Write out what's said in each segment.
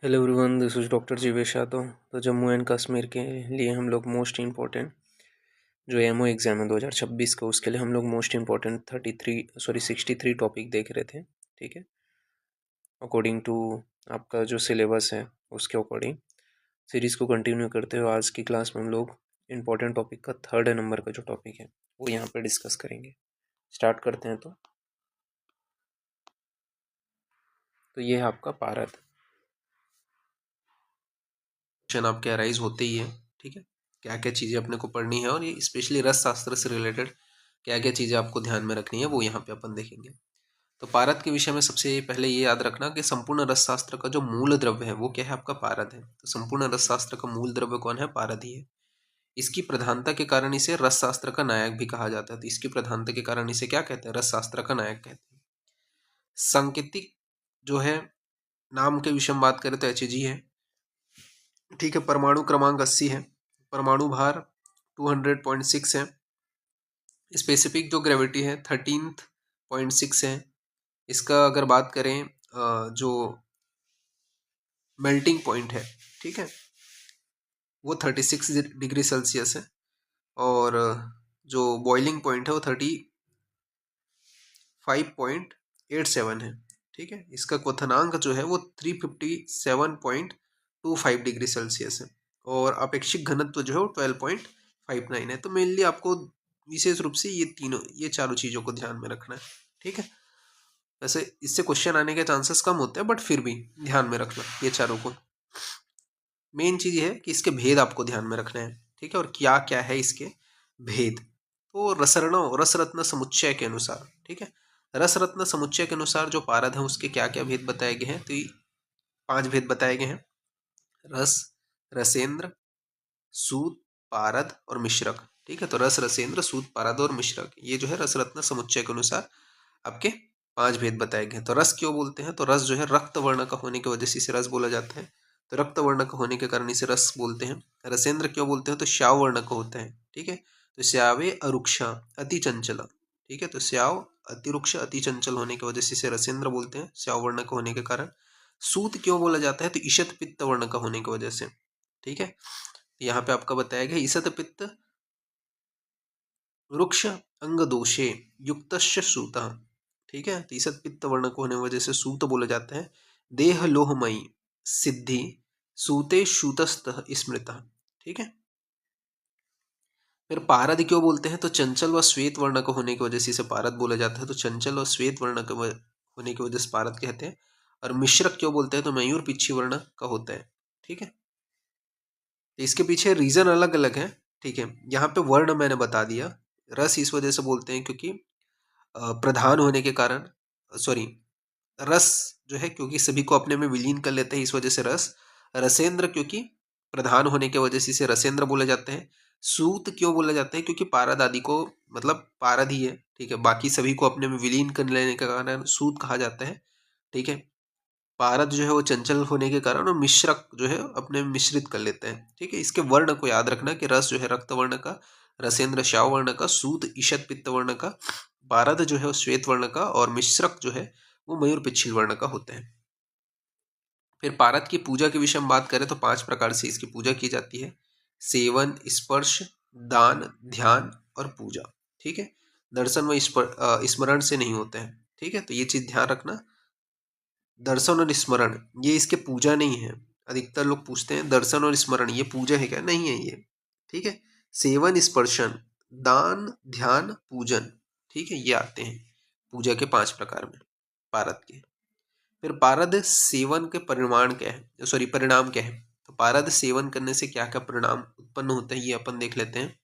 Hello everyone, this is doctor Jeevesh Yadav. तो Jammu and Kashmir के लिए हम लोग मोस्ट इम्पॉर्टेंट जो एमओ एग्ज़ाम है 2026 का, उसके लिए हम लोग मोस्ट इम्पॉर्टेंट 63 टॉपिक देख रहे थे। ठीक है, अकॉर्डिंग टू आपका जो सिलेबस है उसके अकॉर्डिंग सीरीज़ को कंटिन्यू करते हुए आज की क्लास में हम लोग इम्पॉर्टेंट टॉपिक का थर्ड नंबर का जो टॉपिक है वो यहाँ पे डिस्कस करेंगे। स्टार्ट करते हैं। तो ये है आपका पारद। क्वेश्चन आपके अराइज होते ही है। ठीक है, क्या क्या चीज़ें अपने को पढ़नी है और ये स्पेशली रस शास्त्र से रिलेटेड क्या क्या चीज़ें आपको ध्यान में रखनी है वो यहाँ पे अपन देखेंगे। तो पारद के विषय में सबसे पहले ये याद रखना कि संपूर्ण रस शास्त्र का जो मूल द्रव्य है वो क्या है, आपका पारद है। तो संपूर्ण रस शास्त्र का मूल द्रव्य कौन है? पारद ही है। इसकी प्रधानता के कारण इसे रस शास्त्र का नायक भी कहा जाता है। तो इसकी प्रधानता के कारण इसे क्या कहते हैं? रस शास्त्र का नायक कहते हैं। सांकेतिक जो है नाम के विषय में बात करें तो एचजी है। ठीक है, परमाणु क्रमांक 80 है, परमाणु भार 200.6 है, स्पेसिफिक जो ग्रेविटी है 13.6 है। इसका अगर बात करें जो मेल्टिंग पॉइंट है, ठीक है, वो 36 डिग्री सेल्सियस है और जो बॉइलिंग पॉइंट है वो 35.87 है। ठीक है, इसका क्वथनांक जो है वो 357.25 डिग्री सेल्सियस है और अपेक्षिक घनत्व जो है वो 12.59 है। तो मेनली आपको विशेष रूप से ये चारों चीज़ों को ध्यान में रखना है। ठीक है, वैसे इससे क्वेश्चन आने के चांसेस कम होते हैं बट फिर भी ध्यान में रखना ये चारों को। मेन चीज़ ये है कि इसके भेद आपको ध्यान में रखना है। ठीक है, और क्या क्या है इसके भेद। तो रस रत्न समुच्चय के अनुसार, ठीक है, रस रत्न समुच्चय के अनुसार जो पारद है उसके क्या क्या भेद बताए गए हैं? तो ये 5 भेद बताए गए हैं: रस, रसेंद्र, सूत, पारद और मिश्रक। ठीक है, तो रस, रसेंद्र, सूत, पारद और मिश्रक, ये जो है रस रत्न समुच्चय के अनुसार आपके 5 भेद बताए गए हैं। तो रस क्यों बोलते हैं? तो रस जो है रक्त वर्ण का होने की वजह से इसे रस बोला जाता है। तो रक्त वर्ण का होने के कारण इसे रस बोलते हैं। रसेंद्र क्यों बोलते हैं? तो श्याव वर्ण का होता है। ठीक है, तो श्यावे अरुक्षा अति चंचल। ठीक है, तो श्याव अतिरुक्ष अति चंचल होने की वजह से इसे रसेंद्र बोलते हैं, श्याव वर्ण का होने के कारण। सूत क्यों बोला जाता है? तो ईशत पित्त वर्ण का होने की वजह से। ठीक है, यहाँ पे आपका बताया गया ईशत पित्त वृक्ष अंग दोषे युक्तश्च सूत। ठीक है, तो ईसत पित्त वर्ण को होने की वजह से सूत बोला जाता है। देह लोहमयी सिद्धि सूते शूतस्त स्मृत। ठीक है, फिर पारद क्यों बोलते हैं? तो चंचल व श्वेत वर्ण का होने की वजह से इसे पारद बोला जाता है। तो चंचल और श्वेत वर्ण का होने की वजह से पारद कहते हैं। और मिश्रक क्यों बोलते हैं? तो मयूर पिच्छी वर्ण का होता है। ठीक है, तो इसके पीछे रीजन अलग अलग है। ठीक है, यहाँ पे वर्ण मैंने बता दिया। रस इस वजह से बोलते हैं क्योंकि प्रधान होने के कारण, सॉरी, रस जो है क्योंकि सभी को अपने में विलीन कर लेते हैं, इस वजह से रस। रसेंद्र क्योंकि प्रधान होने की वजह से इसे रसेंद्र बोले जाते हैं। सूत क्यों बोला जाता है? क्योंकि पारद आदि को, मतलब पारद ही है, ठीक है, बाकी सभी को अपने में विलीन कर लेने के कारण सूत कहा जाता है। ठीक है, पारद जो है वो चंचल होने के कारण, और मिश्रक जो है अपने में मिश्रित कर लेते हैं। ठीक है, इसके वर्ण को याद रखना कि रस जो है रक्त वर्ण का, रसेंद्र श्याव वर्ण का, सूत ईशत पित्त वर्ण का, पारद जो है वो श्वेत वर्ण का, और मिश्रक जो है वो मयूर पिच्छिल वर्ण का होते हैं। फिर पारद की पूजा के विषय में बात करें तो 5 प्रकार से इसकी पूजा की जाती है: सेवन, स्पर्श, दान, ध्यान और पूजा। ठीक है, दर्शन व स्मरण से नहीं होते हैं। ठीक है, तो ये चीज ध्यान रखना। दर्शन और स्मरण ये इसके पूजा नहीं है। अधिकतर लोग पूछते हैं दर्शन और स्मरण ये पूजा है क्या? नहीं है ये। ठीक है, सेवन, स्पर्शन, दान, ध्यान, पूजन, ठीक है, ये आते हैं पूजा के 5 प्रकार में पारद के। फिर पारद सेवन के परिमाण क्या है, सॉरी परिणाम क्या है? तो पारद सेवन करने से क्या क्या परिणाम उत्पन्न होते हैं ये अपन देख लेते हैं।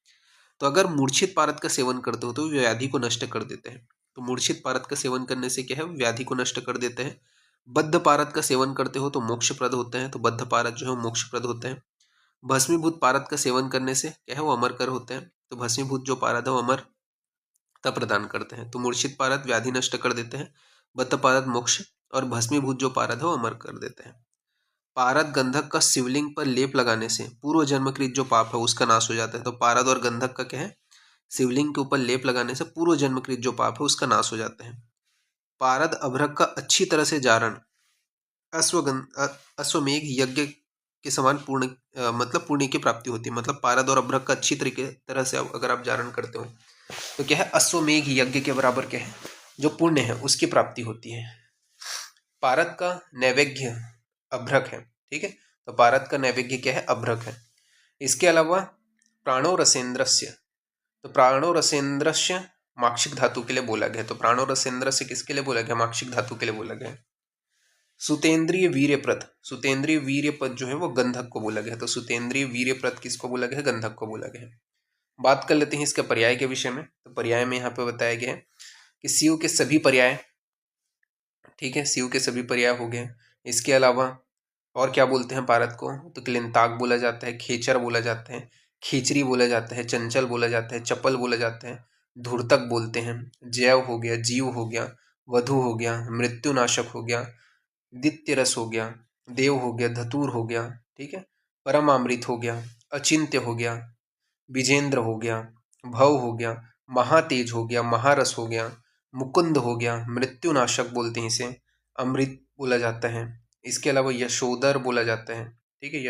तो अगर मूर्छित पारद का सेवन करते हो तो व्याधि को नष्ट कर देते हैं। तो मूर्छित पारद का सेवन करने से क्या है? व्याधि को नष्ट कर देते हैं। बद्ध पारद का सेवन करते हो तो मोक्षप्रद होते हैं, तो बद्ध पारद जो है मोक्षप्रद होते हैं। भस्मीभूत पारद का सेवन करने से क्या है? वो अमरकर होते हैं। तो भस्मीभूत जो पारद है वो अमरता प्रदान करते हैं। तो मूर्छित पारद व्याधि नष्ट कर देते हैं, बद्ध पारद मोक्ष, और भस्मीभूत जो पारद है वो अमर कर देते हैं। पारद गंधक का शिवलिंग पर लेप लगाने से पूर्व जन्मकृत जो पाप है उसका नाश हो जाता है। तो पारद और गंधक का क्या है? शिवलिंग के ऊपर लेप लगाने से पूर्व जन्मकृत जो पाप है उसका नाश हो जाता है। पारद अभ्रक का अच्छी तरह से जारण अश्वमेघ यज्ञ के समान पूर्ण मतलब पुण्य की प्राप्ति होती है। मतलब पारद और अभ्रक का अच्छी तरीके तरह से अगर आप जारण करते हो तो क्या है, अश्वमेघ यज्ञ के बराबर क्या है, जो पुण्य है उसकी प्राप्ति होती है। पारद का नैवेद्य अभ्रक है, ठीक है। तो पारद का नैवेद्य क्या है, अभ्रक है। इसके अलावा प्राणो रसेंद्रस्य, तो प्राणो रसेंद्रस्य माक्षिक धातु के लिए बोला गया। तो प्राणो रसेंद्रस्य किसके लिए बोला गया, माक्षिक धातु के लिए बोला गया। सुतेंद्रिय वीर्यप्रद, सुतेंद्रिय वीर्यपद जो है वो गंधक को बोला गया। तो सुतेंद्रिय वीर्यप्रद किसको बोला गया, गंधक को बोला गया। बात कर लेते हैं इसके पर्याय के विषय में। तो पर्याय में यहाँ पे बताया गया है कि शिव के सभी पर्याय, ठीक है, शिव के सभी पर्याय हो गए। इसके अलावा और क्या बोलते हैं पारद को, तो क्लिंताक बोला जाता है, खेचर बोला जाता है, खीचरी बोला जाता है, चंचल बोला जाता है, चपल बोला जाता है, धूर्तक बोलते हैं, जैव हो गया, जीव हो गया, वधु हो गया, मृत्युनाशक हो गया, दित्य रस हो गया, देव हो गया, धतूर हो गया, ठीक है, परमामृत हो गया, अचिंत्य हो गया, विजेंद्र हो गया, भव हो गया, महातेज हो गया, महारस हो गया, मुकुंद हो गया, मृत्युनाशक बोलते हैं इसे, अमृत बोला जाता है। इसके अलावा यशोदर बोला जाता है, ठीक है,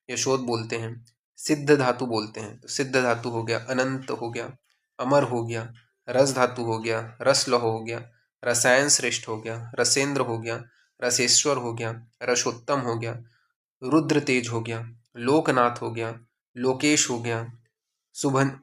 यशोद बोलते हैं, सिद्ध धातु बोलते हैं। तो सिद्ध धातु हो गया, अनंत हो गया, अमर हो गया, रस धातु हो गया, रसलह हो गया, रसायन श्रेष्ठ हो गया, रसेंद्र हो गया, रसेश्वर हो गया, रसोत्तम हो गया, रुद्र तेज हो गया, लोकनाथ हो गया, लोकेश हो गया, सुभन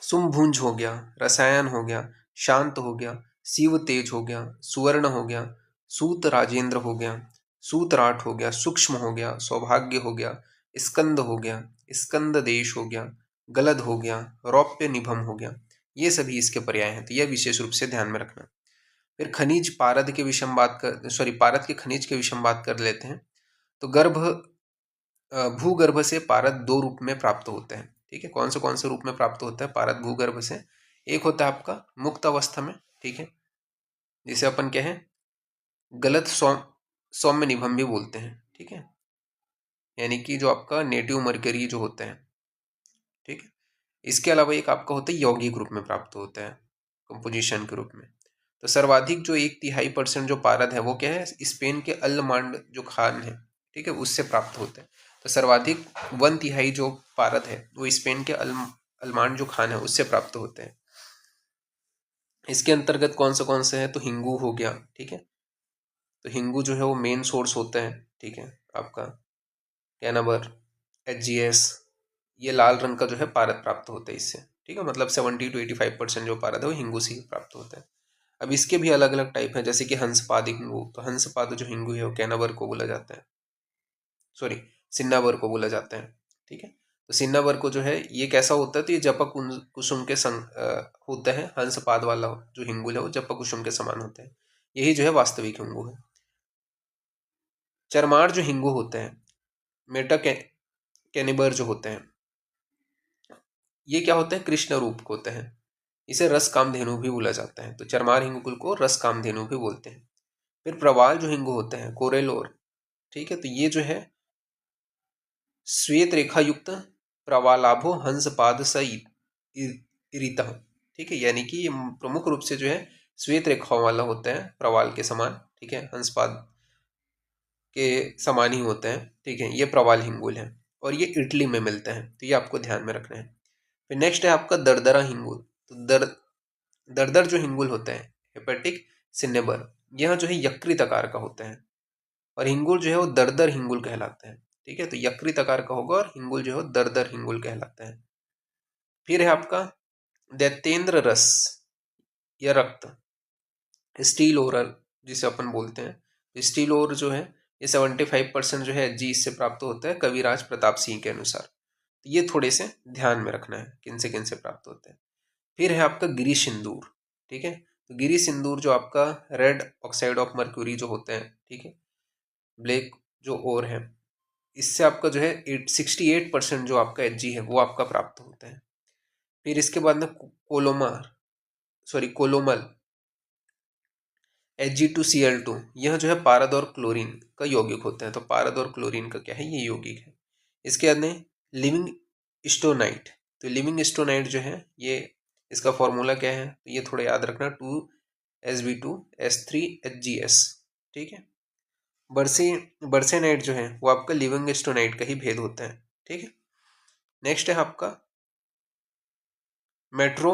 सुमभुंज हो गया, रसायन हो गया, शांत हो गया, शिव तेज हो गया, सुवर्ण हो गया, सूत राजेंद्र हो गया, सूतराट हो गया, सूक्ष्म हो गया, सौभाग्य हो गया, स्कंद हो गया, स्कंद देश हो गया, गलद हो गया, रौप्य निभम हो गया। ये सभी इसके पर्याय हैं, तो यह विशेष रूप से ध्यान में रखना। फिर खनिज पारद के विषय में पारद के खनिज के विषय में बात कर लेते हैं। तो भूगर्भ से पारद दो रूप में प्राप्त होते हैं, ठीक है। कौन से रूप में प्राप्त होता है पारद भूगर्भ से, एक होता है आपका मुक्त अवस्था में, ठीक है, जिसे अपन क्या है गलत सौम्य निभम भी बोलते हैं, ठीक है, यानी कि जो आपका नेटिव मरकरी जो होते हैं, ठीक है। इसके अलावा एक आपका होता है यौगिक रूप में प्राप्त होता है, कंपोजिशन के रूप में। तो सर्वाधिक जो 1/3% जो पारद है वो क्या है, स्पेन के अल्मांड जो खान है, ठीक है, उससे प्राप्त होता है। तो सर्वाधिक 1/3 जो पारद है वो स्पेन के अल्मांड जो खान है उससे प्राप्त होते हैं। इसके अंतर्गत कौन से है, तो हिंगू हो गया, ठीक है। तो हिंगू जो है वो मेन सोर्स होता है, ठीक है, आपका कैनाबर, HGS, ये लाल रंग का जो है पारद प्राप्त होता है इससे, ठीक है। मतलब 70 to 85% जो पारद है वो हिंगू से ही प्राप्त होता है। अब इसके भी अलग अलग टाइप हैं, जैसे कि हंसपाद हिंगू। तो हंसपाद जो हिंगू है वो कैनाबर को बोला जाता है, सॉरी सिन्नाबर को बोला जाता है, ठीक है। तो सिन्नाबर को जो है ये कैसा होता है, तो ये जपक कुसुम के संग होता है। हंसपाद वाला जो हिंगुल है वो जपक कुसुम के समान होता है, यही जो है वास्तविक हिंगू है। चरमार जो हिंगू होते हैं, मेटा कैनिबर जो होते हैं, ये क्या होते हैं, कृष्ण रूप को होते हैं। इसे रस कामधेनु भी बोला जाता है। तो चरमार हिंगुल को रस कामधेनु भी बोलते हैं। फिर प्रवाल जो हिंगू होते हैं, कोरेलोर, ठीक है, तो ये जो है श्वेत रेखा युक्त प्रवालाभो हंसपाद इरिता, ठीक है, यानी कि ये प्रमुख रूप से जो है श्वेत रेखाओं वाला होता है, प्रवाल के समान, ठीक है, हंसपाद के समान ही होते हैं, ठीक है। ये प्रवाल हिंगुल है और ये इटली में मिलते हैं, तो ये आपको ध्यान में रखना है। फिर नेक्स्ट है आपका दरदरा हिंगुल। तो दरदर जो हिंगुल होता है, हेपेटिक सिन्नेबर, यह जो है यकृत आकार का होता है, और हिंगुल जो है वो दरदर हिंगुल कहलाता है, ठीक है। तो यकृत आकार का होगा और हिंगुल जो है दरदर हिंगुल कहलाता है। फिर है आपका दैत्येंद्र रस या रक्त, स्टील ओरल जिसे अपन बोलते हैं। स्टील ओर जो है ये 75% जो है जी इससे प्राप्त होता है, कविराज प्रताप सिंह के अनुसार। तो ये थोड़े से ध्यान में रखना है किन से प्राप्त होते हैं। फिर है आपका गिरी सिंदूर, ठीक है। तो गिरी सिंदूर जो आपका रेड ऑक्साइड ऑफ मर्क्यूरी जो होते हैं, ठीक है, ब्लैक जो ओर है, इससे आपका जो है 68% जो आपका Hg है वो आपका प्राप्त होता है। फिर इसके बाद में कोलोमल Hg2Cl2, यह जो है पारद और क्लोरीन का यौगिक होता है। तो पारद और क्लोरीन का क्या है, ये यौगिक है। इसके बाद में लिविंग स्टोनाइट। तो लिविंग स्टोनाइट जो है ये इसका फॉर्मूला क्या है, तो ये थोड़ा याद रखना, 2Sb2S3Hgs, ठीक है। बर्सी बर्सेनाइट जो है वो आपका लिविंगस्टोनाइट का ही भेद होता है। ठीक है, नेक्स्ट है आपका मेट्रो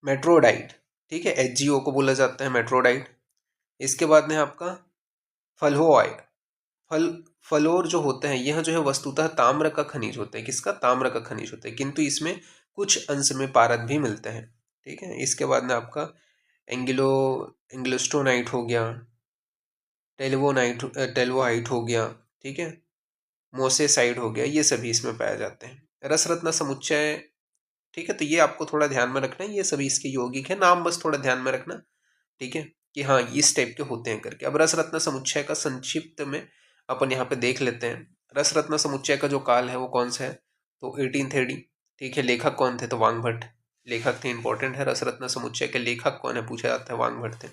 मेट्रोडाइट। ठीक है, HgO को बोला जाता है मेट्रोडाइट। इसके बाद में आपका फल्होआइड। फल फलोर जो होते हैं यह जो है वस्तुतः ताम्र का खनिज होता है। किसका? ताम्र का खनिज होता है, किंतु इसमें कुछ अंश में पारद भी मिलते हैं। ठीक है, इसके बाद में आपका एंगिलो एंगिलोस्टोनाइट हो गया, टेल्वोहाइट हो गया। ठीक है, मोसेसाइड हो गया, ये सभी इसमें पाए जाते हैं। रस रत्न समुच्चय। ठीक है, तो ये आपको थोड़ा ध्यान में रखना है, ये सभी इसके यौगिक है, नाम बस थोड़ा ध्यान में रखना। ठीक है, कि हाँ इस टाइप के होते हैं करके। अब रस रत्न समुच्चय का संक्षिप्त में अपन यहाँ पे देख लेते हैं। रस रत्न समुच्चय का जो काल है वो कौन सा है? तो 18th AD। ठीक है, लेखक कौन थे? तो वांगभट्ट लेखक थे। इंपॉर्टेंट है, रस रत्न समुच्चय के लेखक कौन है पूछा जाता है, वांगभट्ट थे।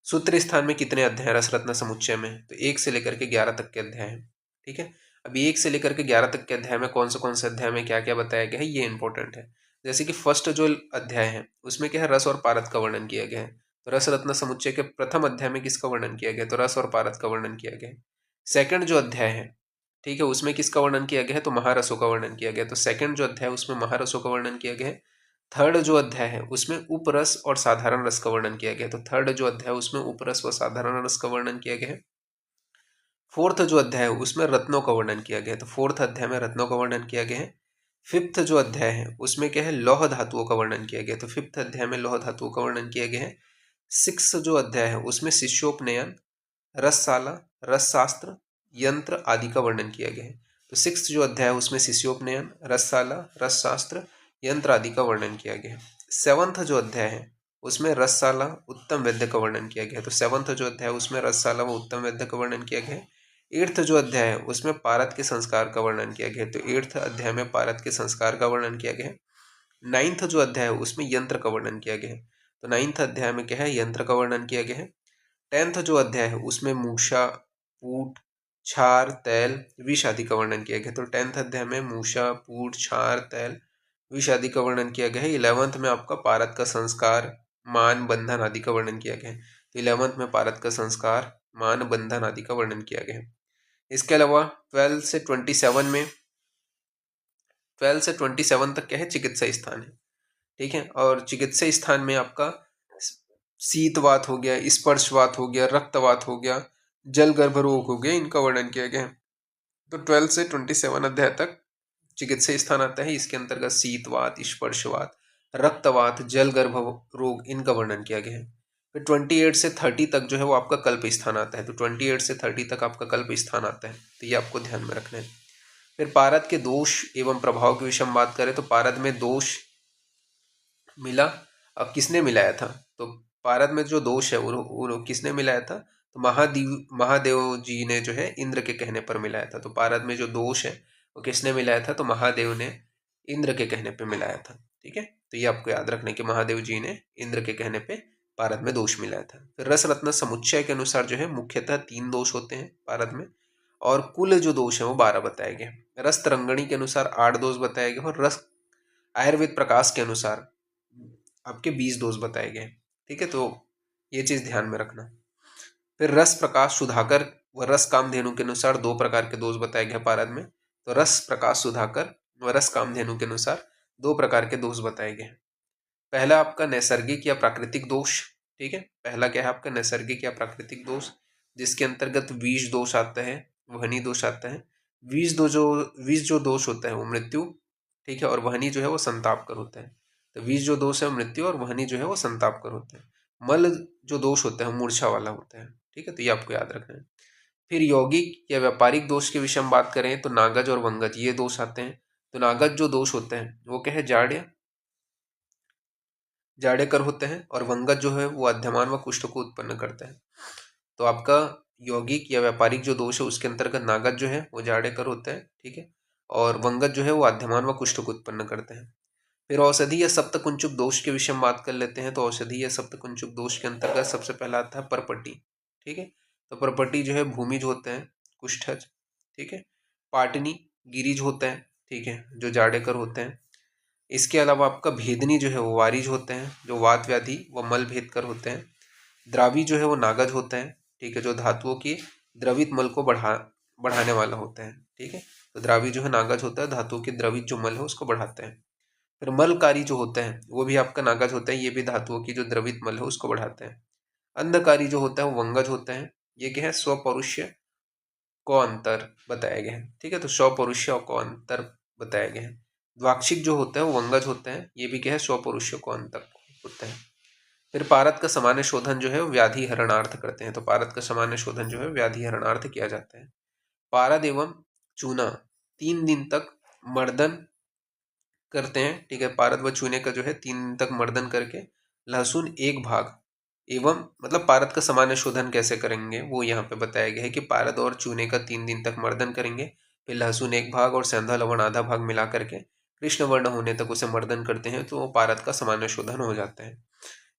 सूत्र स्थान में कितने अध्याय हैं रस रत्न समुच्चय में? तो 1 से लेकर के 11 तक के अध्याय हैं। ठीक है, अभी 1 से लेकर के 11 तक के अध्याय में कौन से अध्याय में क्या क्या बताया गया है ये इंपॉर्टेंट है। जैसे कि फर्स्ट जो अध्याय है उसमें क्या है? रस और पारद का वर्णन किया गया है। तो रस रत्न समुच्चय के प्रथम अध्याय में किसका वर्णन किया गया? तो रस और पारद का वर्णन किया गया है। सेकंड जो अध्याय है, ठीक है, उसमें किसका वर्णन किया गया है? तो महारसों का वर्णन किया गया है। तो सेकंड जो अध्याय है उसमें महारसों का वर्णन किया गया है। थर्ड जो अध्याय है उसमें उपरस और साधारण रस का वर्णन किया गया है। तो थर्ड जो अध्याय है उसमें उपरस व साधारण रस का वर्णन किया गया है। फोर्थ जो अध्याय है उसमें रत्नों का वर्णन किया गया है। तो फोर्थ अध्याय में रत्नों का वर्णन किया गया है। फिफ्थ जो अध्याय है उसमें क्या है? लौह धातुओं का वर्णन किया गया है। तो फिफ्थ अध्याय में लौह धातुओं का वर्णन किया गया है। सिक्स जो अध्याय है उसमें शिष्योपनयन, रसशाला, रसशास्त्र, यंत्र आदि का वर्णन किया गया है। तो सिक्स जो अध्याय है उसमें शिष्योपनयन, रसशाला, रसशास्त्र, यंत्र आदि का वर्णन किया गया है। सेवंथ जो अध्याय है उसमें रसशाला, उत्तम वेद्य का वर्णन किया गया है। तो सेवंथ जो अध्याय है उसमें रसशाला व उत्तम वेद्य का वर्णन किया गया है। एट्थ जो अध्याय है उसमें पारद के संस्कार का वर्णन किया गया है। तो एट्थ अध्याय में पारद के संस्कार का वर्णन किया गया है। नाइन्थ जो अध्याय है उसमें यंत्र का वर्णन किया गया है। तो नाइन्थ अध्याय में क्या है? यंत्र का वर्णन किया गया है। 10th जो अध्याय है उसमें मूषा, पूट, क्षार, तैल, विष आदि का वर्णन किया गया। तो 10th अध्याय में मूषा, पूट, क्षार, तैल, विष आदि का वर्णन किया गया है। 11th में आपका पारद का संस्कार, मान, बंधन आदि का वर्णन किया गया है। तो 11th में पारद का संस्कार, मान, बंधन आदि का वर्णन किया गया है। इसके अलावा 12 से 27 तक क्या है? चिकित्सा स्थान है। ठीक है, और चिकित्सा स्थान में आपका शीतवात हो गया, स्पर्शवात हो गया, रक्तवात हो गया, जल गर्भ रोग हो गया, इनका वर्णन किया गया है। तो 12 से 27 अध्याय तक चिकित्सा स्थान आता है। इसके अंतर्गत शीतवात, स्पर्शवात, रक्तवात, जल गर्भ रोग, इनका वर्णन किया गया है। फिर 28 से 30 तक जो है वो आपका कल्प स्थान आता है। तो 28 से 30 तक आपका कल्प स्थान आता है, तो ये आपको ध्यान में रखना है। फिर पारद के दोष एवं प्रभाव के विषय में बात करें तो पारद में दोष मिला। अब किसने मिलाया था? तो पारद में जो दोष है वो किसने मिलाया था? तो महादेव जी ने जो है इंद्र के कहने पर मिलाया था। तो पारद में जो दोष है वो किसने मिलाया था? तो महादेव ने इंद्र के कहने पे मिलाया था। ठीक है, तो ये आपको याद रखना कि महादेव जी ने इंद्र के कहने पे पारद में दोष मिलाया था। फिर रस रत्न समुच्चय के अनुसार जो है मुख्यतः 3 दोष होते हैं पारद में, और कुल जो दोष है वो 12 बताए गए। रस तरंगणी के अनुसार 8 दोष बताए गए, और रस आयुर्वेद प्रकाश के अनुसार आपके 20 डोज बताए गए। ठीक है, तो ये चीज ध्यान में रखना। फिर रस प्रकाश सुधाकर व रस कामधेनु के अनुसार 2 प्रकार के दोष बताए गए पारद में। तो रस प्रकाश सुधाकर व रस कामधेनु के अनुसार 2 प्रकार के दोष बताए गए। पहला आपका नैसर्गिक या प्राकृतिक दोष। ठीक है, पहला क्या है आपका? नैसर्गिक या प्राकृतिक दोष, जिसके अंतर्गत बीज दोष आता है, वहनी दोष आता है। बीज जो दोष होता है वो मृत्यु, ठीक है, और वहनी जो है वो संताप कर होता है। तो बीज जो दोष है मृत्यु, और वहनी जो है वो संताप कर होता है। मल जो दोष होता है वो मूर्छा वाला होता है। ठीक है, तो ये आपको याद रखना है। फिर यौगिक या व्यापारिक दोष के विषय में बात करें तो नागज और वंगज ये दोष आते हैं। तो नागज जो दोष होते हैं वो क्या है? जाडेकर होते हैं, और वंगज जो है वो अध्यमान व कुष्ठ को उत्पन्न करता है। तो आपका यौगिक या व्यापारिक जो दोष है उसके अंतर्गत नागज जो है वो जाडेकर होता है। ठीक है, और वंगज जो है वो अध्यमान व कुष्ठ को उत्पन्न करते हैं। फिर औषधि या सप्तकुंचुक दोष के विषय में बात कर लेते हैं। तो औषधि या सप्तकुंचुक दोष के अंतर्गत सबसे पहला आता है परपटी। ठीक है, तो परपटी जो है भूमिज होते हैं, कुष्ठज। ठीक है, पाटनी गिरिज होता है। ठीक है, जो जाडेकर होते हैं। इसके अलावा आपका भेदनी जो है वो वारिज होते हैं, जो वात व्याधि व मल भेद कर होते हैं। द्रावी जो है वो नागज होते हैं, ठीक है, जो धातुओं की द्रवित मल को बढ़ाने वाला होता है, ठीक है। तो द्रावी जो है नागज होता है, धातुओं की द्रवित जो मल है उसको बढ़ाते हैं। फिर मलकारी जो होता है वो भी आपका नागज होता है, ये भी धातुओं की जो द्रवित मल है उसको बढ़ाते हैं। अंधकारी जो होता है वो वंगज होता है, ये क्या है, स्वपरुष्य को अंतर बताया गया है, ठीक है। तो स्वपरुष्य को अंतर बताया गया है। द्वाक्षिक जो होता है वो वंगज होता है, ये भी क्या है, स्वपरुष्य को अंतर होता है। फिर पारद का सामान्य शोधन जो है वो व्याधि हरणार्थ करते हैं, तो पारद का सामान्य शोधन जो है व्याधि हरणार्थ किया जाता है। पारद एवं चूना 3 दिन तक मर्दन करते हैं, ठीक है। पारद व चूने का जो है 3 दिन तक मर्दन करके लहसुन 1 भाग एवं, मतलब पारद का सामान्य शोधन कैसे करेंगे वो यहाँ पे बताया गया है कि पारद और चूने का 3 दिन तक मर्दन करेंगे, फिर लहसुन 1 भाग और सेंधा लवण आधा भाग मिला करके कृष्ण वर्ण होने तक उसे मर्दन करते हैं, तो वो पारद का सामान्य शोधन हो जाता है।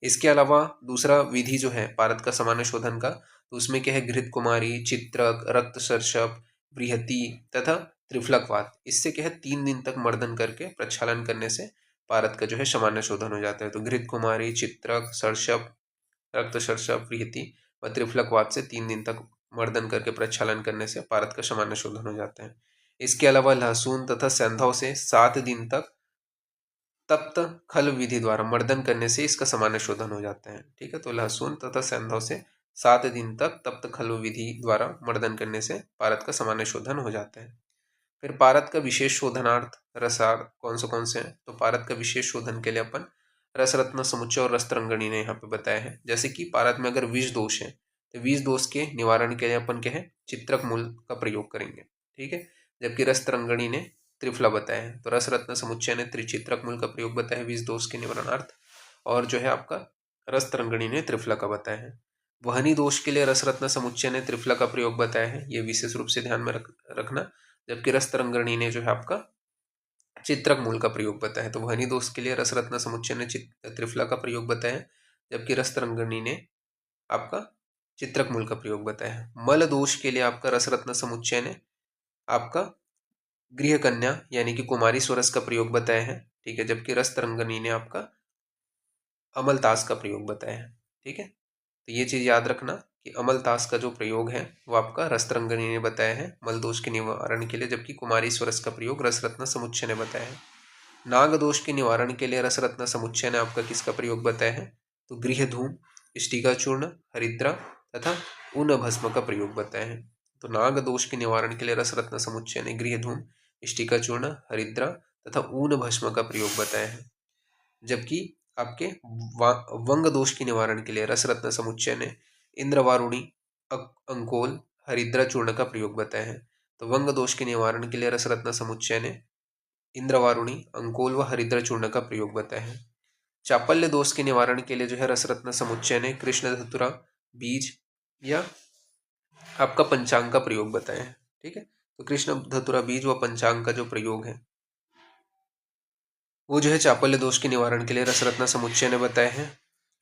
इसके अलावा दूसरा विधि जो है पारद का सामान्य शोधन का, तो उसमें क्या है, घृत कुमारी, चित्रक, रक्त सर्षप, बृहति तथा त्रिफलकवात, इससे क्या है 3 दिन तक मर्दन करके प्रक्षालन करने से पारद का जो है सामान्य शोधन हो जाता है। तो घृत कुमारी, चित्रक, सर्षप, रक्त सर्षप, बृहति व त्रिफलकवात से 3 दिन तक मर्दन करके प्रक्षालन करने से पारद का सामान्य शोधन हो जाता है। इसके अलावा लहसुन तथा सेंधव से 7 दिन तक तप्त खल विधि द्वारा मर्दन करने से इसका सामान्य शोधन हो जाता है, ठीक है। तो लहसुन तथा सेंधव से 7 दिन तक तप्त खल विधि द्वारा मर्दन करने से पारद का सामान्य शोधन हो जाता है। फिर पारद का विशेष शोधनार्थ रसार कौन से हैं, तो पारद का विशेष शोधन के लिए अपन रसरत्न समुच्चय और रसतरंगिणी ने यहाँ पे बताया है। जैसे कि पारद में अगर विष दोष है तो विष दोष के निवारण के लिए अपन क्या है, चित्रक मूल का प्रयोग करेंगे, ठीक है। जबकि रसतरंगिणी ने त्रिफला बताया है, तो रसरत्न समुच्चय ने त्रिचित्रक मूल का प्रयोग बताया है विष दोष के निवारणार्थ, और जो है आपका रसतरंगिणी ने त्रिफला का बताया है। वहनी दोष के लिए रसरत्न समुच्चय ने त्रिफला का प्रयोग बताया है, ये विशेष रूप से ध्यान में रखना। जबकि रसतरंगिणी ने जो है आपका चित्रक मूल का प्रयोग बताया है। तो वहनी दोष के लिए रसरत्न समुच्चय ने त्रिफला का प्रयोग बताया है, जबकि रसतरंगिणी ने आपका चित्रक मूल का प्रयोग बताया है। मल दोष के लिए आपका रसरत्न समुच्चय ने आपका गृह कन्या यानी कि कुमारी स्वरस का प्रयोग बताया है, ठीक है। जबकि रसतरंगिणी ने आपका अमलतास का प्रयोग बताया है, ठीक है। तो ये चीज याद रखना कि अमलतास का जो प्रयोग है वो आपका रसतरंगिणी ने बताया है मल दोष के निवारण के लिए, जबकि कुमारी स्वरस का प्रयोग रसरत्न समुच्चय ने बताया है। नाग दोष के निवारण के लिए रसरत्न समुच्चय ने आपका किसका प्रयोग बताया है, तो गृह धूम, स्टिका चूर्ण, हरिद्रा तथा ऊन भस्म का प्रयोग बताया है। तो नाग दोष के निवारण के लिए रसरत्न समुच्चय ने गृह धूम, स्टिका चूर्ण, हरिद्रा तथा ऊन भस्म का प्रयोग बताया है। जबकि आपके वंग दोष के निवारण के लिए रसरत्न समुच्चय ने इंद्रवारुणी, अंकोल, हरिद्रा चूर्ण का प्रयोग बताया है। तो वंग दोष के निवारण के लिए रसरत्न समुच्चय ने इंद्रवारुणी, अंकोल व हरिद्रा चूर्ण का प्रयोग बताया है। चापल्य दोष के निवारण के लिए जो है रसरत्न समुच्चय ने कृष्ण धतुरा, बीज या आपका पंचांग का प्रयोग बताया है, ठीक है। तो कृष्ण धतुरा बीज व पंचांग का जो प्रयोग है वो जो है चापल्य दोष के निवारण के लिए रसरत्न समुच्चय ने बताया है।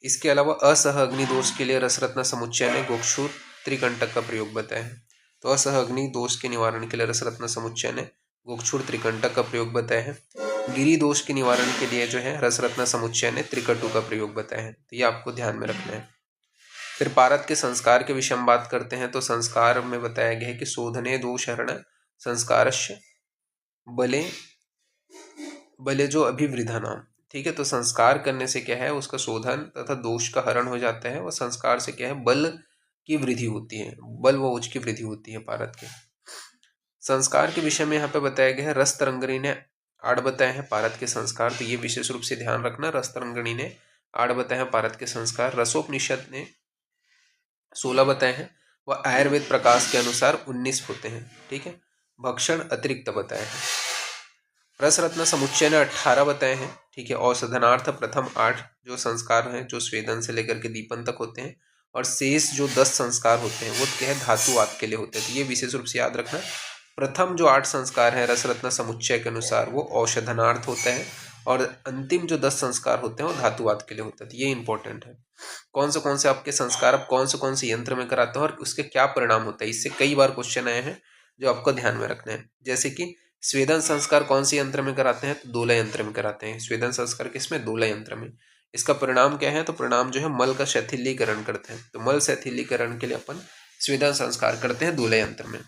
इसके अलावा असह अग्नि दोष के लिए रसरत्न समुच्चय ने गोक्षुर त्रिकंटक का प्रयोग बताया है। तो असह अग्नि दोष के निवारण के लिए रसरत्न समुच्चय ने गोक्षुर त्रिकंटक का प्रयोग बताया है। गिरी दोष के निवारण के लिए जो है रसरत्न समुच्चय ने त्रिकटु का प्रयोग बताया है, तो ये आपको ध्यान में रखना है। फिर पारद के संस्कार के विषय में बात करते हैं, तो संस्कार में बताया गया है कि शोधने दोषहरण संस्कारस्य बले बले जो अभिवृद्धा नाम, ठीक है। तो संस्कार करने से क्या है, उसका शोधन तथा दोष का हरण हो जाता है, और संस्कार से क्या है, बल की वृद्धि होती है, बल व ओज की वृद्धि होती है पारद के। संस्कार के विषय में यहाँ पे बताया गया है, रस तरंगिणी ने आड़ बताए हैं पारद के संस्कार, तो ये विशेष रूप से ध्यान रखना। रस तरंगिणी ने आड़ बताए हैं पारद के संस्कार, रसोपनिषद ने 16 बताए हैं, वह आयुर्वेद प्रकाश के अनुसार 19 होते हैं, ठीक है। भक्षण अतिरिक्त बताए हैं। रसरत्न समुच्चय ने 18 बताए हैं, ठीक है। औषधनार्थ प्रथम 8 जो संस्कार हैं जो स्वेदन से लेकर के दीपन तक होते हैं, और शेष जो 10 संस्कार होते हैं वो क्या है, धातुवाद के लिए होते हैं, तो ये विशेष रूप से याद रखना। प्रथम जो 8 संस्कार हैं रसरत्न समुच्चय के अनुसार वो औषधनार्थ होता है, और अंतिम जो 10 संस्कार होते हैं वो धातुवाद के लिए होते हैं, तो ये इंपॉर्टेंट है। कौन से आपके संस्कार आप कौन से यंत्र में कराते हैं और उसके क्या परिणाम होता है, इससे कई बार क्वेश्चन आए हैं जो आपको ध्यान में रखना है। जैसे कि स्वेदन संस्कार कौन सी यंत्र में कराते हैं? तो दोलय यंत्र में कराते हैं। स्वेदन संस्कार किसमें? दोलय यंत्र में। इसका परिणाम क्या है? तो परिणाम जो है मल का शैथिलीकरण करते हैं। तो मल शैथिलीकरण के लिए अपन स्वेदन संस्कार करते हैं दोलय यंत्र में।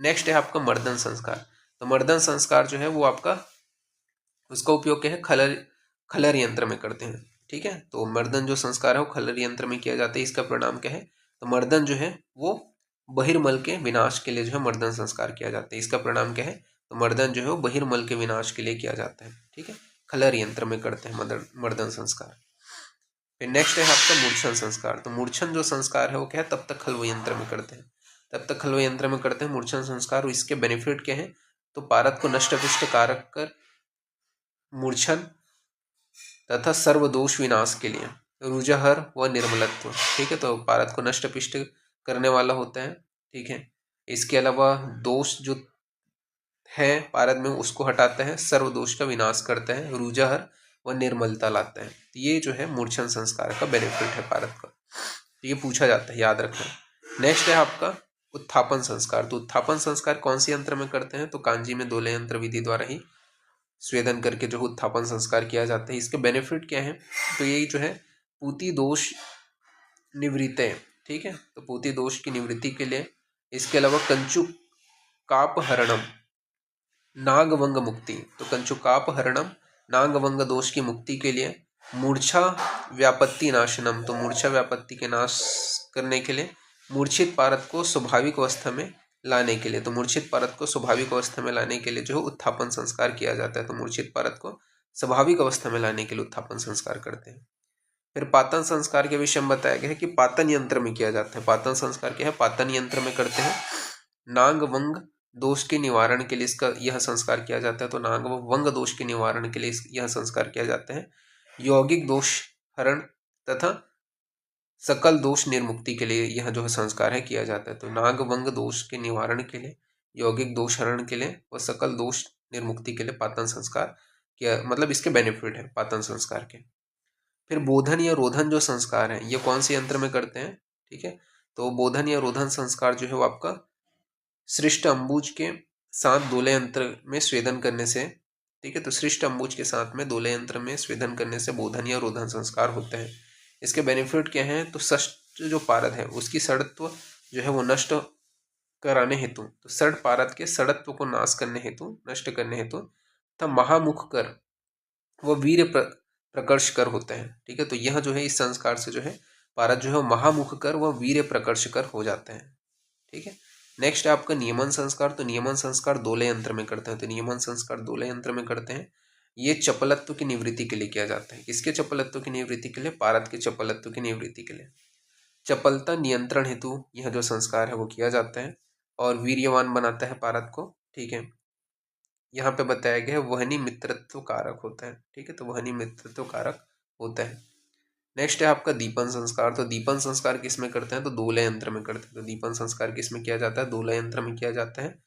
नेक्स्ट है आपका मर्दन संस्कार। तो मर्दन संस्कार जो है वो आपका, उसका उपयोग क्या है? खलर यंत्र में करते हैं। ठीक है, तो मर्दन जो संस्कार है वो खलर यंत्र में किया जाता है। इसका परिणाम क्या है? तो मर्दन जो है वो बहिर्मल के विनाश के लिए जो है मर्दन संस्कार किया जाता है। इसका परिणाम क्या है? तो मर्दन जो है वो बहिर्मल के विनाश के लिए किया जाता है। ठीक है, खलर यंत्र में करते हैं मर्दन संस्कार। फिर नेक्स्ट है आपका मूर्छन संस्कार। तो मूर्छन जो संस्कार है वो क्या है? तब तक खल्व यंत्र में करते हैं। तब तक खल्व यंत्र में करते हैं मूर्छन संस्कार। और इसके बेनिफिट क्या है? तो पारद को नष्ट पुष्ट कारक कर मूर्छन तथा सर्वदोष विनाश के लिए रुजहर व निर्मलत्व। ठीक है, तो पारद को नष्ट पुष्ट करने वाला होता है। ठीक है, इसके अलावा दोष जो है पारद में उसको हटाता है, सर्व दोष का विनाश करता है, रुजहर व निर्मलता लाता है। तो ये जो है मूर्छन संस्कार का बेनिफिट है पारद का। तो ये पूछा जाता है, याद रखना। नेक्स्ट है आपका उत्थापन संस्कार। तो उत्थापन संस्कार कौन सी यंत्र में करते हैं? तो कांजी में दोलय यंत्र विधि द्वारा ही स्वेदन करके जो उत्थापन संस्कार किया जाता है। इसके बेनिफिट क्या है? तो यही जो है पूती दोष निवृत्त है। ठीक है, तो पूती दोष की निवृत्ति के लिए। इसके अलावा कंचुकाप हरणम नागवंग मुक्ति। तो कंचुकाप हरणम नागवंग दोष की मुक्ति के लिए। मूर्छा व्यापत्ति नाशनम। तो मूर्छा व्यापत्ति के नाश करने के लिए। मूर्छित पारद को स्वाभाविक अवस्था में लाने के लिए। तो मूर्छित पारद को स्वाभाविक अवस्था में लाने के लिए जो है उत्थापन संस्कार किया जाता है। तो मूर्छित पारद को स्वाभाविक अवस्था में लाने के लिए उत्थापन संस्कार करते हैं। फिर पातन संस्कार के विषय में बताया गया है कि पातन यंत्र में किया जाता है। पातन संस्कार क्या है? पातन यंत्र में करते हैं। नाग वंग दोष के निवारण के लिए इसका यह संस्कार किया जाता है। तो नाग वंग दोष के निवारण के लिए यह संस्कार किया जाता है। यौगिक दोष हरण तथा सकल दोष निर्मुक्ति के लिए यह जो संस्कार है किया जाता है। तो नाग वंग दोष के निवारण के लिए, यौगिक दोष हरण के लिए व सकल दोष निर्मुक्ति के लिए पातन संस्कार किया, मतलब इसके बेनिफिट है पातन संस्कार के। फिर बोधन या रोधन जो संस्कार है ये कौन से यंत्र में करते हैं? ठीक है, तो बोधन या रोधन संस्कार जो है वो आपका सृष्ट अंबुज के साथ दोलय यंत्र में स्वेदन करने से। ठीक है, तो सृष्ट अंबुज के साथ में दोलय यंत्र में स्वेदन करने से बोधन या रोधन संस्कार होते हैं। इसके बेनिफिट क्या हैं? तो षष्ठ जो पारद है उसकी सड़त्व जो है वो नष्ट कराने हेतु, तो सड़ पारद के सड़त्व को नाश करने हेतु, नष्ट करने हेतु तथा महामुख कर वो वीर प्रकर्ष कर होते हैं। ठीक है, तो यह जो है इस संस्कार से जो है पारद जो है महामुख कर व वीर प्रकर्ष कर हो जाते हैं। ठीक है, नेक्स्ट है आपका नियमन संस्कार। तो नियमन संस्कार दोलय यंत्र में करते हैं। तो नियमन संस्कार दोलय यंत्र में करते हैं। ये चपलत्व की निवृत्ति के लिए किया जाता है। किसके चपलत्व की निवृत्ति के लिए? पारद के चपलत्व की निवृत्ति के लिए। चपलता नियंत्रण हेतु यह जो संस्कार है वो किया जाता है और वीर्यवान बनाता है पारद को। ठीक है, यहाँ पे बताया गया है वहनी मित्रत्व कारक होता है। ठीक है, तो वहनी मित्रत्व कारक होता है। नेक्स्ट है आपका दीपन संस्कार। तो दीपन संस्कार किस में करते हैं? तो दोलय यंत्र में करते हैं। तो दीपन संस्कार किस में किया जाता है? दोलय यंत्र में किया जाता है।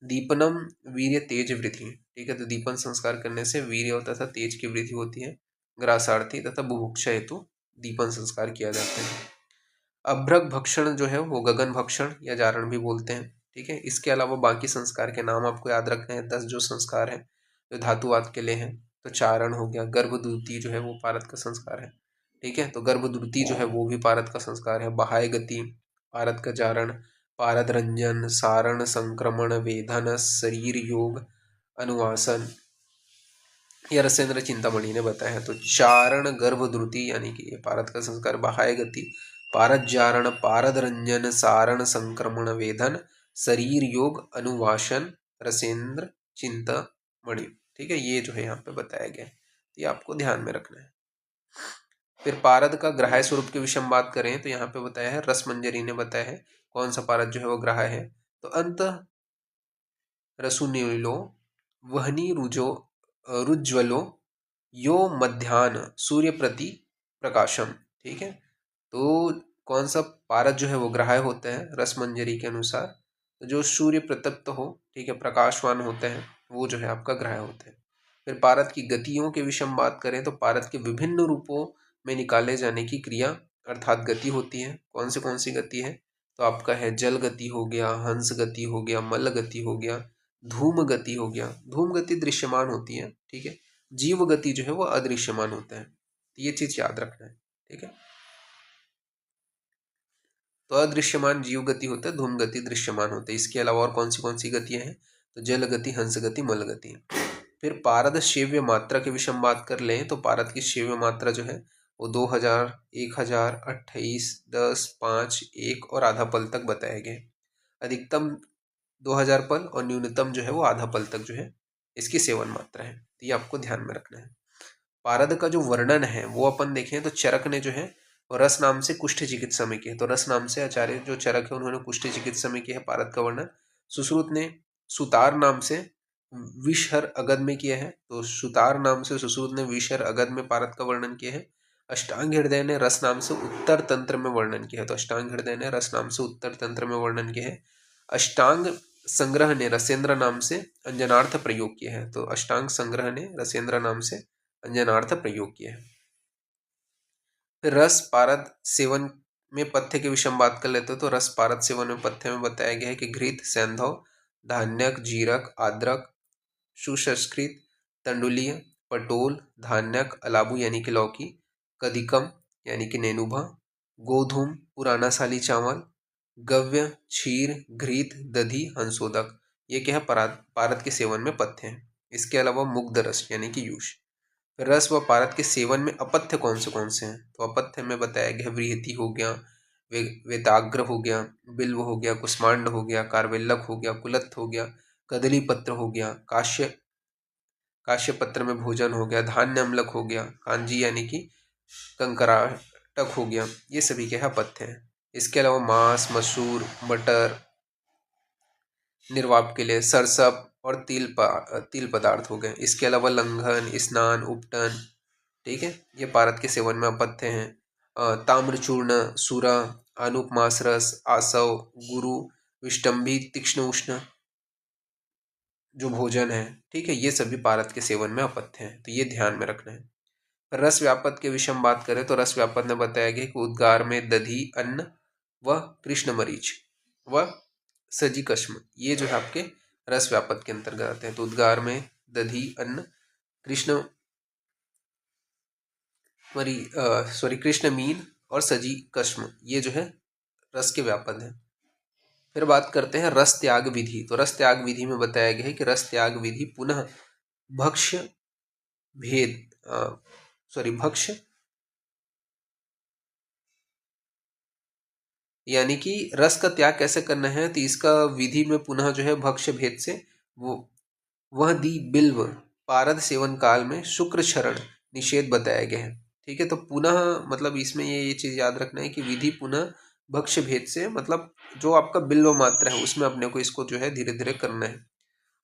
दीपनम वीर्य तेज वृद्धि। ठीक है, तो दीपन संस्कार करने से वीर्य तथा तेज की वृद्धि होती है। ग्रासार्थी तथा बुभुक्षा हेतु दीपन संस्कार किया जाता है। अभ्रक भक्षण जो है वो गगन भक्षण या जारण भी बोलते हैं। ठीक है, इसके अलावा बाकी संस्कार के नाम आपको याद रखने हैं। 10 जो संस्कार है जो धातुवाद के लिए हैं। तो चारण हो गया, गर्भद्रुति जो है वो पारद का संस्कार है। ठीक है, तो गर्भद्रुति जो है वो भी पारद का संस्कार है। बाह्य गति पारद का जारण, पारद रंजन, सारण, संक्रमण, वेधन, शरीर योग, अनुवासन, यह रसेंद्र चिंतामणि ने बताया है। तो चारण गर्भद्रुति यानी कि ये पारद का संस्कार। बाह्य गति पारद जारण, पारद रंजन, सारण, संक्रमण, वेधन, शरीर योग, अनुवासन, रसेंद्र चिंतामणि। ठीक है, ये जो है यहाँ पे बताया गया है, ये आपको ध्यान में रखना है। फिर पारद का ग्राह्य स्वरूप के विषय में बात करें तो यहाँ पे बताया है, रसमंजरी ने बताया है कौन सा पारद जो है वो ग्राह्य है। तो अंत रसुनीलो वहनी रुज्ज्वलो यो मध्यान्ह सूर्य प्रति प्रकाशम। ठीक है, तो कौन सा पारद जो है वो ग्राह्य होता है रसमंजरी के अनुसार? तो जो सूर्य प्रतप्त हो, ठीक है, प्रकाशवान होते हैं, वो जो है आपका ग्राह्य होता है। फिर पारद की गतियों के विषय में बात करें तो पारद के विभिन्न रूपों में निकाले जाने की क्रिया अर्थात गति होती है। कौन सी गति है? तो आपका है जल गति हो गया, हंस गति हो गया, मल्ल गति हो गया, धूम गति हो गया, धूम गति दृश्यमान होती है, ठीक है। जीव गति जो है वो अदृश्यमान होता है, तो ये चीज याद रखना है, ठीक है। तो अदृश्यमान जीव गति होता है, धूम गति दृश्यमान होता है। इसके अलावा और कौन सी गतियां हैं, तो जल गति, हंस गति, मल गति। फिर पारद सेव्य मात्रा के विषय में बात कर लें तो पारद की सेव्य मात्रा जो है वो 2000, 1000, 28, 10, 5, 1 और आधा पल तक बताए गए। अधिकतम 2000 पल और न्यूनतम जो है वो आधा पल तक जो है इसकी सेवन मात्रा है, तो ये आपको ध्यान में रखना है। पारद का जो वर्णन है वो अपन देखें तो चरक ने जो है वो रस नाम से कुष्ठ चिकित्सा में किया है। तो रस नाम से आचार्य जो चरक है उन्होंने कुष्ठ चिकित्सा में किया है पारद का वर्णन। सुश्रुत ने सुतार नाम से विषहर अगध में किया है, तो सुतार नाम से सुश्रुत ने विषहर अगध में पारद का वर्णन किया है। अष्टांग हृदय ने रस नाम से उत्तर तंत्र में वर्णन किया है, तो अष्टांग हृदय ने रस नाम से उत्तर तंत्र में वर्णन किया है। अष्टांग संग्रह ने रसेंद्र नाम से अंजनार्थ प्रयोग किया है, तो अष्टांग संग्रह ने रसेंद्र नाम से अंजनार्थ प्रयोग किया है। फिर रस पारद सेवन में पथ्य के विषय में बात कर लेते हो, तो रस पारद सेवन में पथ्य में बताया गया है कि घृत, सैंधव, धान्यक, जीरक, आद्रक, सुसंस्कृत, तंडुलीय, पटोल, धान्यक, अलाबू यानी कि लौकी, कदिकम यानी कि नेनुभा, गोधूम, पुराना साली चावल, गव्य, क्षीर, घृत, दधी, हंसोदक, ये क्या है पारद के सेवन में पथ्य हैं। इसके अलावा मुग्ध रस यानी कि यूष। रस व पारद के सेवन में अपथ्य कौन से हैं, तो अपथ्य में बताया गया व्रीहति हो गया, वेताग्र हो गया, बिल्व हो गया, कुष्मांड हो गया, कारवेल्लक हो गया, कुलत्थ हो गया, कदली पत्र हो गया, काश्य पत्र में भोजन हो गया, धान्य अम्लक हो गया, कांजी यानी कि कंकराटक हो गया, ये सभी के अपथ्य हैं। इसके अलावा मांस, मसूर, मटर, निर्वाप के लिए सरसप और तिल पदार्थ हो गए। इसके अलावा लंघन, स्नान, उपटन, ठीक है, ये पारद के सेवन में अपथ्य हैं। ताम्रचूर्ण, सूरा, आनुप मास रस, आसव, गुरु, विष्टम्भी, तीक्ष्ण उष्ण जो भोजन है, ठीक है, ये सभी पारद के सेवन में अपथ्य हैं, तो ये ध्यान में रखना है। रस व्यापद के विषय में बात करें तो रस व्यापद ने बताया गया कि उद्गार में दधी, अन्न व कृष्ण मरीच व सजी कश्म, ये जो है आपके रस व्यापद के अंतर्गत आते हैं। तो उद्गार में दधी, अन्न, कृष्ण कृष्ण मीन और सजी कश्म, ये जो है रस के व्यापद है। फिर बात करते हैं रस त्याग विधि। तो रस त्याग विधि में बताया गया है कि रस त्याग विधि पुनः भक्ष्य भेद भक्ष्य यानी कि रस का त्याग कैसे करना है, तो इसका विधि में पुनः जो है भक्ष्य भेद से वो वह दी बिल्व पारद सेवन काल में शुक्र क्षरण निषेध बताया गया है, ठीक है। तो पुनः मतलब इसमें ये चीज याद रखना है कि विधि पुनः भक्ष्य भेद से मतलब जो आपका बिल्व मात्रा है उसमें अपने को इसको जो है धीरे धीरे करना है।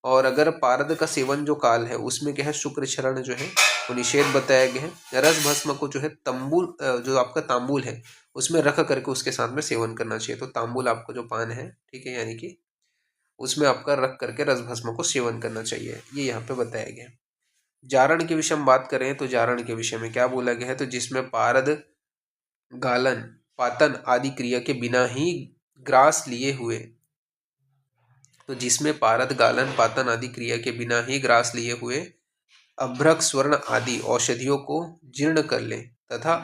और अगर पारद का सेवन जो काल है उसमें क्या है शुक्र क्षरण जो है वो निषेध बताया गया है। रस भस्म को जो है तंबूल जो आपका तांबूल है उसमें रख करके उसके साथ में सेवन करना चाहिए। तो तांबूल आपका जो पान है, ठीक है, यानी कि उसमें आपका रख करके रस भस्म को सेवन करना चाहिए, ये यहाँ पे बताया गया। जारण के विषय में बात करें तो जारण के विषय में क्या बोला गया है, तो जिसमें पारद, गालन, पातन आदि क्रिया के बिना ही ग्रास लिए हुए, तो जिसमें पारद, गालन, पातन आदि क्रिया के बिना ही ग्रास लिए हुए अभ्रक, स्वर्ण आदि औषधियों को जीर्ण कर ले तथा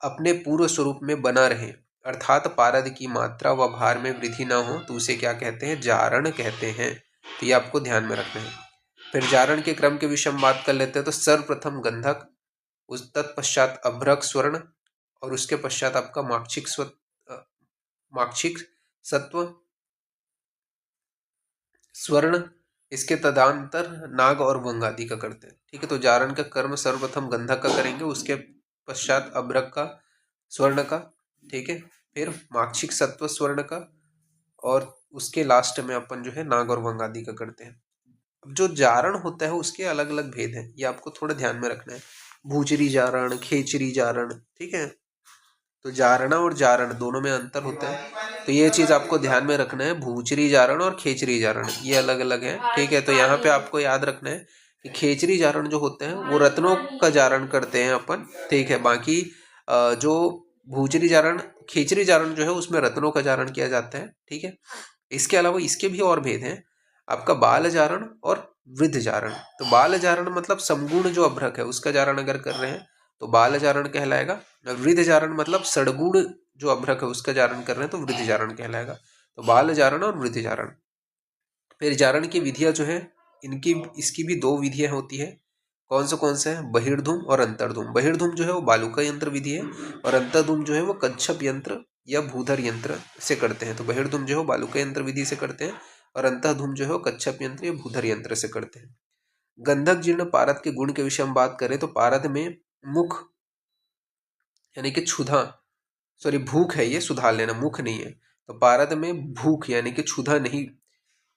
अपने पूर्व स्वरूप में बना रहे, अर्थात पारद की मात्रा व भार में वृद्धि न हो, तो उसे क्या कहते हैं, जारण कहते हैं। तो ये आपको ध्यान में रखना है। फिर जारण के क्रम के विषय में बात कर लेते हैं। तो सर्वप्रथम गंधक, उस तत्पश्चात अभ्रक स्वर्ण और उसके पश्चात आपका माक्षिक सत्व स्वर्ण, इसके तदांतर नाग और भंग आदि का करते हैं, ठीक है। तो जारण का कर्म सर्वप्रथम गंधक का करेंगे, उसके पश्चात अभ्रक का, स्वर्ण का, ठीक है, फिर माक्षिक सत्व स्वर्ण का और उसके लास्ट में अपन जो है नाग और भंग आदि का करते हैं। अब जो जारण होता है उसके अलग अलग भेद हैं, ये आपको थोड़ा ध्यान में रखना है। भूचरी जारण, खेचरी जारण, ठीक है। तो जारणा और जारण दोनों में अंतर होता है, तो ये चीज आपको ध्यान में रखना है। भूचरी जारण और खेचरी जारण ये अलग अलग है, ठीक है। तो यहाँ पे आपको याद रखना है कि खेचरी जारण जो होते हैं वो रत्नों का जारण करते हैं अपन, ठीक है। बाकी जो भूचरी जारण, खेचरी जारण जो है उसमें रत्नों का जारण किया जाता है, ठीक है। इसके अलावा इसके भी और भेद हैं। आपका बाल जारण और वृद्ध जारण। तो बाल जारण मतलब समगुण जो अभ्रक है उसका जारण अगर कर रहे हैं तो बाल जारण कहलाएगा। वृद्ध जारण मतलब सड़गुण जो अभ्रक है उसका जारण कर रहे हैं तो वृद्ध जारण कहलाएगा। तो बाल जारण और वृद्ध जारण। फिर जारण की विधियां जो है इनकी इसकी भी दो विधियां होती है। कौन से है? बहिर्धूम और अंतर्धूम। बहिर्धूम जो है वो बालुका यंत्र विधि है और अंतर्धूम जो है वो कच्छप यंत्र या भूधर यंत्र से करते हैं। तो बहिर्धूम जो है वो बालुका यंत्र विधि से करते हैं और अंतर्धूम जो है वो कच्छप यंत्र या भूधर यंत्र से करते हैं। गंधक जीर्ण पारद के गुण के विषय में बात करें तो पारद में मुख यानी कि क्षुधा, सॉरी भूख है, ये सुधार लेना, मुख नहीं है। तो पारद में भूख यानी कि क्षुधा नहीं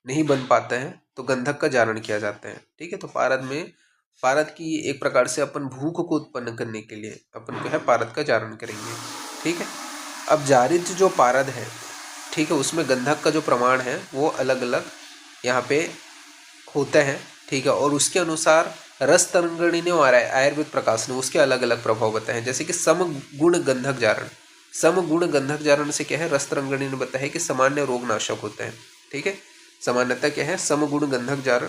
नहीं बन पाता है तो गंधक का जारण किया जाता है। ठीक है, तो पारद की एक प्रकार से अपन भूख को उत्पन्न करने के लिए अपन जो है पारद का जारण करेंगे। ठीक है, अब जारिज जो पारद है, ठीक है, उसमें गंधक का जो प्रमाण है वो अलग अलग यहाँ पे होता है। ठीक है, और उसके अनुसार रस तरंगिणी ने और आयुर्वेद प्रकाश ने उसके अलग अलग प्रभाव बताए हैं। जैसे कि समगुण गंधक जारण, समगुण गंधक जारण से क्या है, रस तरंगिणी ने बताया है कि सामान्य रोग नाशक होते हैं। ठीक है, सामान्यतः क्या है, समगुण गंधक जारण,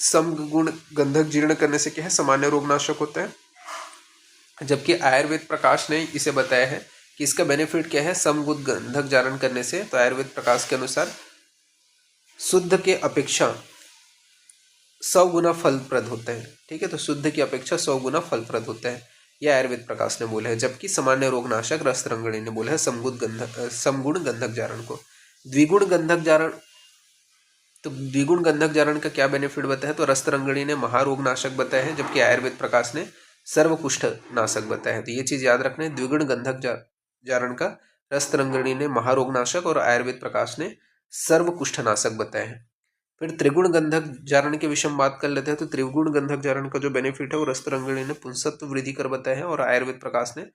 समगुण गंधक जीर्ण करने से क्या है, सामान्य रोग नाशक होता है। जबकि आयुर्वेद प्रकाश ने इसे बताया है कि इसका बेनिफिट क्या है समगुण गंधक जारण करने से। तो आयुर्वेद प्रकाश के अनुसार शुद्ध के अपेक्षा 100 गुना फलप्रद होते हैं। ठीक है, तो शुद्ध की अपेक्षा 100 गुना फलप्रद होता है, यह आयुर्वेद प्रकाश ने बोला है। जबकि सामान्य रोगनाशक रस तरंगिणी ने बोला है समगुण गंधक जारण को। द्विगुण गंधक जारण, तो द्विगुण गंधक जारण का क्या बेनिफिट बताया, तो रस तरंगिणी ने महारोगनाशक बताया है जबकि आयुर्वेद प्रकाश ने सर्वकुष्ठ नाशक बताया है। तो ये चीज याद रखना है, द्विगुण गंधक जारण का रस तरंगिणी ने महारोगनाशक और आयुर्वेद प्रकाश ने सर्वकुष्ठ नाशक बताया है। फिर त्रिगुण गंधक जारण के विषय में बात कर लेते हैं। तो त्रिगुण गंधक जारण का जो बेनिफिट है वो रस तरंगिणी ने पुंसत्व वृद्धि कर बताया है और आयुर्वेद प्रकाश ने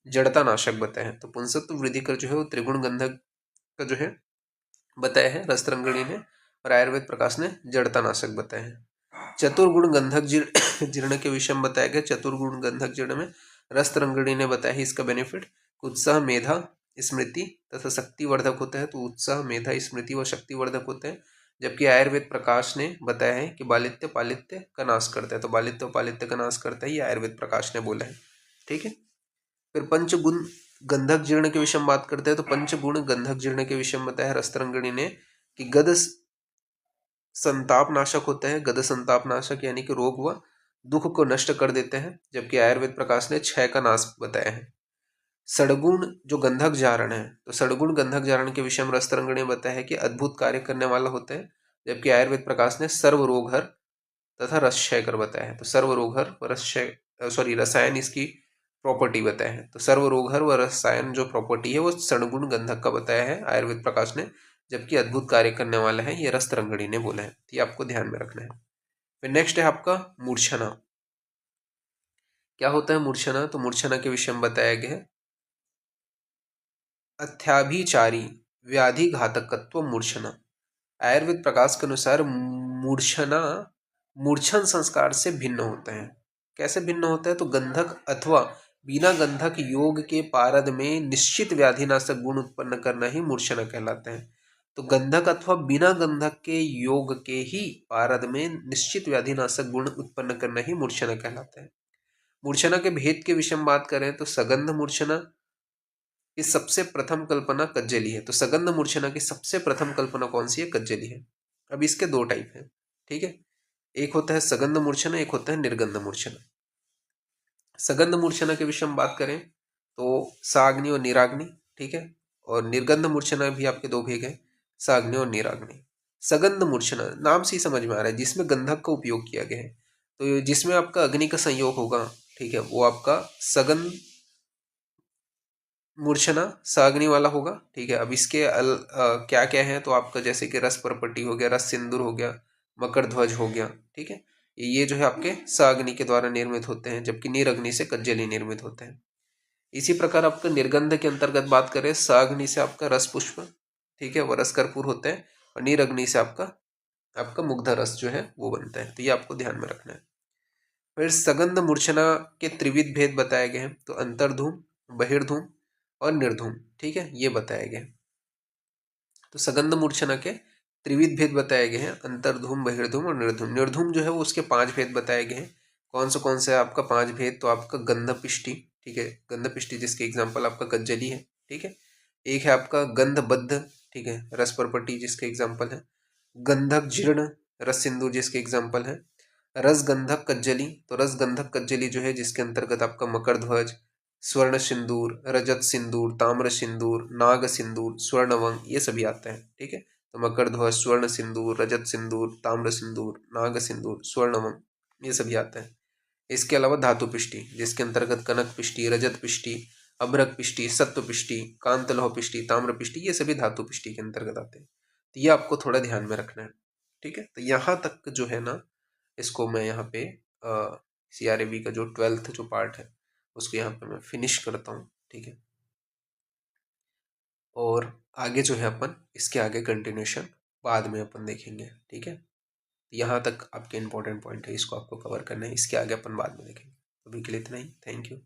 जड़ता नाशक बताया है। तो पुंसत्व वृद्धि कर जो है वो त्रिगुण गंधक का जो है बताया है रस तरंगिणी ने और आयुर्वेद प्रकाश ने जड़ता नाशक बताया है। चतुर्गुण गंधक जीर्ण के विषय में बताया गया। चतुर्गुण गंधक जीर्ण में रस तरंगिणी ने बताया है इसका बेनिफिट, उत्साह मेधा स्मृति तथा शक्तिवर्धक होता है। तो उत्साह मेधा स्मृति व शक्तिवर्धक होते हैं। जबकि आयुर्वेद प्रकाश ने बताया है कि बालित्य पालित्य का नाश करता है। तो बालित्य पालित्य का नाश करता है, ये आयुर्वेद प्रकाश ने बोला है। ठीक है, फिर पंचगुण गंधक जीर्ण के विषय में बात करते हैं। तो पंचगुण गंधक जीर्ण के विषय में बताया है रस तरंगिणी ने कि गद संताप नाशक होता है। गद संताप नाशक यानी कि रोग व दुख को नष्ट कर देते हैं। जबकि आयुर्वेद प्रकाश ने क्षय का नाश बताया है। सड़गुण जो गंधक जारण है, तो सड़गुण गंधक जारण के विषय में रस तरंगिणी ने बताया है कि अद्भुत कार्य करने वाला होता है। जबकि आयुर्वेद प्रकाश ने सर्व रोगहर तथा रस क्षय कर बताया है। तो सर्व रोगहर व रसायन इसकी प्रॉपर्टी बताया है। तो सर्व रोगहर व रसायन जो प्रॉपर्टी है वो सड़गुण गंधक का बताया है आयुर्वेद प्रकाश ने। जबकि अद्भुत कार्य करने वाला है ये रस तरंगिणी ने बोला है। ये आपको ध्यान में रखना है। फिर नेक्स्ट है आपका मूर्छना। क्या होता है मूर्छना, तो मूर्छना के विषय में बताया गया है अत्याभिचारी व्याधि घातकत्व मूर्छना। आयुर्वेद प्रकाश के अनुसार मूर्छना मूर्छन संस्कार से भिन्न होता है। कैसे भिन्न होता है, तो गंधक अथवा बिना गंधक योग के पारद में निश्चित व्याधिनाशक गुण उत्पन्न करना ही मूर्छना कहलाता है। तो गंधक अथवा बिना गंधक के योग के ही पारद में निश्चित व्याधिनाशक गुण उत्पन्न करना ही मूर्छना कहलाता है। मूर्छना के भेद के विषय में बात करें तो सगंध मूर्छना की सबसे प्रथम कल्पना कज्जली है। तो सगंध मूर्छना की सबसे प्रथम कल्पना कौन सी है, कज्जली है। अब इसके दो टाइप हैं। ठीक है, एक होता है सगंध मूर्छना, एक होता है निर्गंध मूर्छना। सगंध मूर्छना के विषय में बात करें तो साग्नि और निराग्नि। ठीक है, और निर्गंध मूर्छना भी आपके दो भेग है, साग्नि और निराग्नि। सगंध मूर्छना नाम से ही समझ में आ रहा है जिसमें गंधक का उपयोग किया गया है। तो जिसमें आपका अग्नि का संयोग होगा, ठीक है, वो आपका सगंध मूर्छना साग्नि वाला होगा। ठीक है, अब इसके क्या क्या है, तो आपका जैसे कि रस परपट्टी हो गया, रस सिंदूर हो गया, मकर ध्वज हो गया। ठीक है, ये जो है आपके साग्नि के द्वारा निर्मित होते हैं। जबकि निरग्नि से कज्जली निर्मित होते हैं। इसी प्रकार आपका निर्गंध के अंतर्गत बात करें, साग्नि से आपका रस पुष्प, ठीक है, वो रस कर्पूर होते हैं, और निरग्नि से आपका आपका मुग्ध रस जो है वो बनता है। तो ये आपको ध्यान में रखना है। फिर सगंध मूर्छना के त्रिविध भेद बताए गए हैं। तो अंतर्धूम, बहिर्धूम और निर्धूम। ठीक है, ये बताया गया। तो सगंध मूर्छना के त्रिविध भेद बताए गए हैं, अंतर्धूम, बहिर्धूम और निर्धूम। निर्धूम जो है वो उसके 5 भेद बताए गए हैं। कौन से आपका 5 भेद? तो आपका गंधपिष्टि, ठीक है, गंधपिष्टि जिसके एग्जाम्पल आपका कज्जली है, ठीक है। एक है आपका गंधबद्ध, ठीक है, रस परपटी जिसके एग्जाम्पल है। गंधक जीर्ण, रस सिंदूर जिसके एग्जाम्पल है। रस गंधक कज्जली, तो रस गंधक कज्जली जो है जिसके अंतर्गत आपका मकर ध्वज, स्वर्ण सिंदूर, रजत सिंदूर, ताम्र सिंदूर, नाग सिंदूर, स्वर्णवंग, ये सभी आते हैं, ठीक है। तो मकर ध्वज, स्वर्ण सिंदूर, रजत सिंदूर, ताम्र सिंदूर, नाग सिंदूर, स्वर्णवंग, ये सभी आते हैं। इसके अलावा धातु पिष्टि जिसके अंतर्गत कनक पिष्टि, रजत पिष्टि, अभ्रक पिष्टि, सत्व पिष्टि, कांतलौह पिष्टि, ताम्र पिष्टि, ये सभी धातु पिष्टि के अंतर्गत आते हैं। तो ये आपको थोड़ा ध्यान में रखना है, ठीक है। तो यहाँ तक जो है ना, इसको मैं यहाँ पे CRAB का जो 12th जो पार्ट है उसको यहाँ पे मैं फिनिश करता हूँ, ठीक है। और आगे जो है अपन इसके आगे कंटिन्यूशन बाद में अपन देखेंगे, ठीक है। यहाँ तक आपके इंपॉर्टेंट पॉइंट है, इसको आपको कवर करना है, इसके आगे अपन बाद में देखेंगे। अभी के लिए इतना ही, थैंक यू।